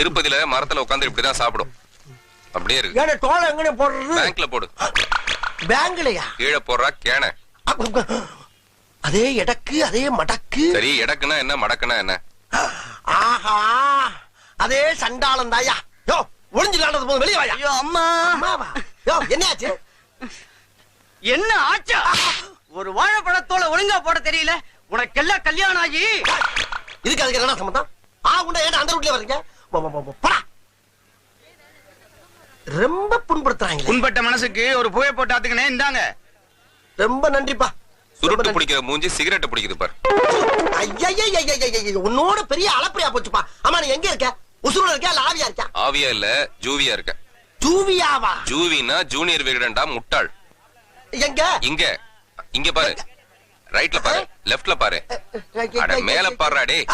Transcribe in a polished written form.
திருப்பதியில மரத்துல உட்காந்து இப்படிதான் சாப்பிடும். அப்படியே இருக்கு. ஏன்னா தோலை எங்கனே போடுறது? பேங்க்ல போடு. பேங்க்லயா? கீழே போடுறா கேன. அதே எடக்கு அதே மடக்கு. சரி, எடக்குனா என்ன மடக்குனா என்ன? ஆஹா, அதே சண்டாளம் தாயா. யோ ஒளிஞ்சுலாண்டது போது வெளியே வாயா. ஐயோ அம்மா. அம்மாவா? யோ என்னாச்சு? என்ன ஆச்சா? ஒரு வாழைப்பழத்தோல ஒழுங்கா போட தெரியல. உனக்கெல்லாம் கல்யாணம் ஆகி இதுக்கு அதுக்கு என்ன சம்பந்தம்? உண்டா ஏன் அந்த ரூட்லயே வர்றீங்க? போடா. ரொம்ப புண்படுத்துறாங்க. புண்பட்ட மனசுக்கு ஒரு புகை போட்டு ஆத்துக்கனே இந்தாங்க. ரொம்ப நன்றிப்பா. சுருட்டு பிடிக்கிற மூஞ்சி சிகரெட் பிடிக்குது பாரு. ஐயா, உன்னோட பெரிய அளப்பரியா போச்சுப்பா. ஆமா, நீ எங்க இருக்க? உசுரோட இருக்க இல்ல ஆவியா இருக்க? ஆவியா இல்ல, ஜூவியா இருக்க. ஜூவியாவா? ஜூவினா ஜூனியர் விகடன்டா முட்டாள். எங்க? இங்க இங்க பாரு. ரைட்ல பாரு, லெஃப்ட்ல பாரு. அட மேல பாருடா டேய்.